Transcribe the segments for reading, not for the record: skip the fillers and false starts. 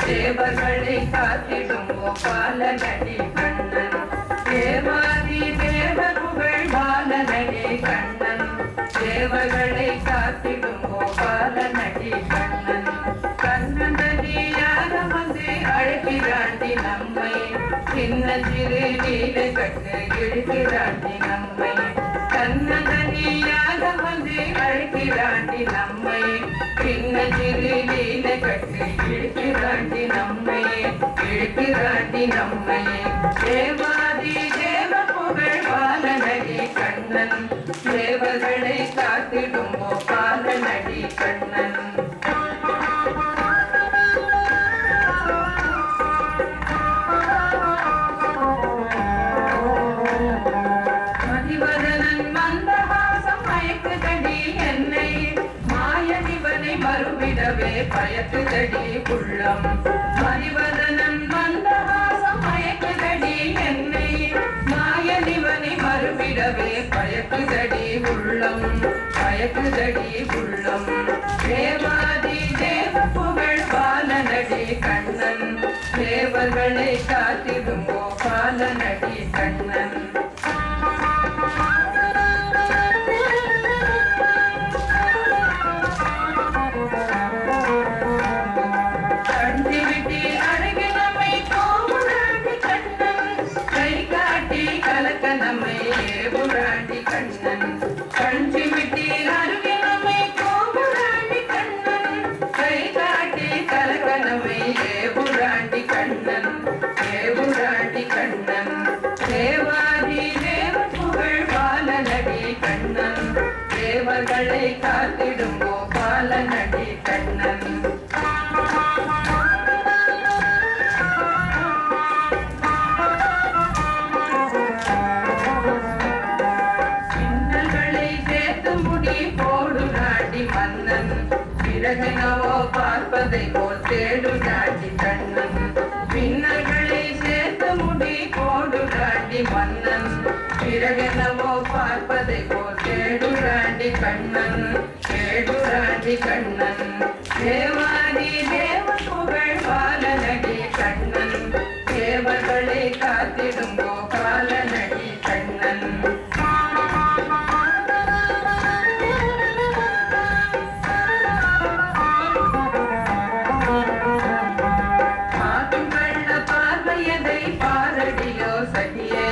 தேவர்களை காத்திடும் கோபாலனடி கண்ணன். தேவாதி தேவ புகழ் பாலனடி கண்ணன். தேவர்களை காத்திடும் கோபாலனடி கண்ணன். கண்ணனடியாக வந்து அழைக்கிறாண்டி நம்மை. சின்ன சிறு லீலை கட்டு இழுக்கிறாண்டி நம்மை. கண்ணனடியாக வந்து அழைக்கிறாண்டி நம்மை. சின்ன சிறு லீலை கட்டு இழுக்கிறாண்டி நம்மை. இழுக்கிறாண்டி நம்மை. தேவாதி தேவ புகழ் பாலனடி கண்ணன். தேவர்களை காத்திடும் கோபாலனடி கண்ணன். மதிவதனன் மந்தஹாசம் மயக்குதடி என்னை. மாயனிவனை மறுவிடவே பயக்குதடி உள்ளம். மதிவதனன் மந்தஹாசம் மயக்குதடி என்னை. மாயனிவனை மறுவிடவே பயக்குதடி உள்ளம். பயக்குதடி உள்ளம். தேவாதி தேவ புகழ் பாலனடி கண்ணன். தேவர்களை காத்திடும் கோபாலனடி கண்ணன். கண்ணிவிட்டி அழகு நம்மை கோபுராண்டி கண்ணன். கை காட்டி கலக்க நம்மை ஏபுராண்டி கண்ணன். கண்ணிவிட்டி அழகு நம்மை கோபுராண்டி கண்ணன். கை காட்டி கலக்க நம்மை ஏபுராண்டி கண்ணன். ஏபுராண்டி கண்ணன். தேவாதி தேவ புகழ் பாலனடி கண்ணன். தேவர்களை காத்திடும் கோபாலனடி கண்ணன். சின்னல்களை சேர்த்து முடி போடுறாடி மன்னன். பிறகெனவோ பார்ப்பதை போல் தேடுறாடி கண்ணன். பின்னல்களை சேர்த்து முடி போடுறாடி மன்னன். பிறகெனவோ பார்ப்பதை போல் தேடுறாடி கண்ணன். தேடுறாடி கண்ணன். தேவாதி தேவ புகழ் பாலனடி கண்ணன். தேவர்களை காத்திடும் கோபாலனடி கண்ணன். பார்வையதை பாரடியோ சகியே.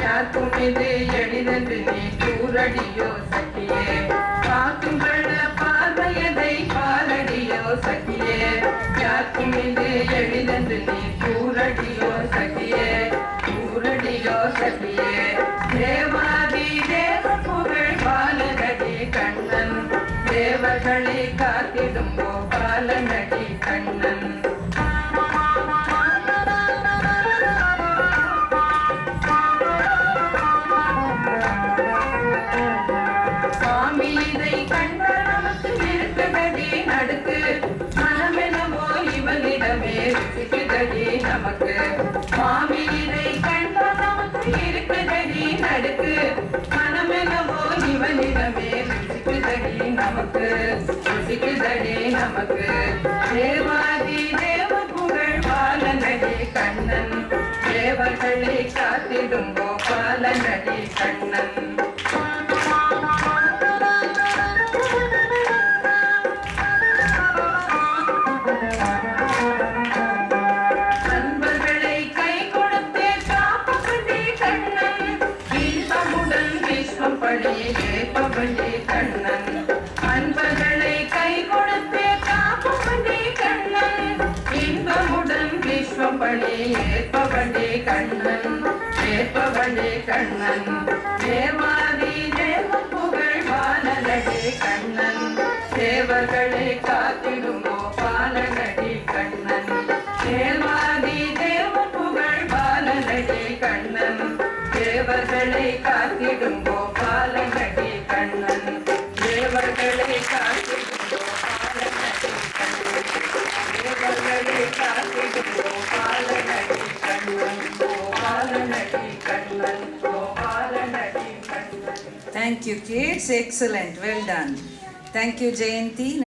யாக்கும் இது எளிதென்று நீ கூறடியோ சகியே. காக்கும் கள்ள பார்வையதை பாரடியோ சகியே. யாக்கும் இது எளிதென்று நீ கூறடியோ சகியே. கூறடியோ சகியே. தேவாதி தேவ புகழ் பாலனடி கண்ணன். தேவர்களை காத்திடும் கோபாலனடி கண்ணன். சுவாமி இதை கண்டால் நமக்கு இருக்குதடி நடுக்கு. மனமெனவோ இவனிடமே ருசிக்குதடி நமக்கு. சுவாமி இதை கண்டால் நமக்கு இருக்குதடி நடுக்கு. மனமெனவோ இவனிடமே ருசிக்குதடி நமக்கு. ருசிக்குதடி நமக்கு. தேவாதி தேவ புகழ் பாலனடி கண்ணன். தேவர்களை காத்திடும் கோபாலனடி கண்ணன். நண்பர்களை கை கொடுத்து காப்பபடி கண்ணன். இன்பமுடன் விஸ்வம் படி ஏற்பபடி கண்ணன். அன்பர்களை கை கொடுத்து காப்பபடி கண்ணன். இன்பமுடன் விஸ்வம் படி ஏற்பபடி கண்ணன். ஏற்பபடி கண்ணன். தேவாதி தேவ புகழ் பாலனடி கண்ணன். தேவர்களை காத்திடும் கோபாலனடி கண்ணன். தேவாதி தேவ புகழ் பாலனடி கண்ணன். தேவர்களை காத்திடும் கோபாலனடி கண்ணன். தேவர்களை காத்திடும் கோபாலனடி கண்ணன். தேவர்களை காத்திடும் கோபாலனடி Kannan. கோபாலனடி Kannan. கோபாலனடி Kannan. Thank you, kids. Excellent. Well done. Thank you, Jayanti.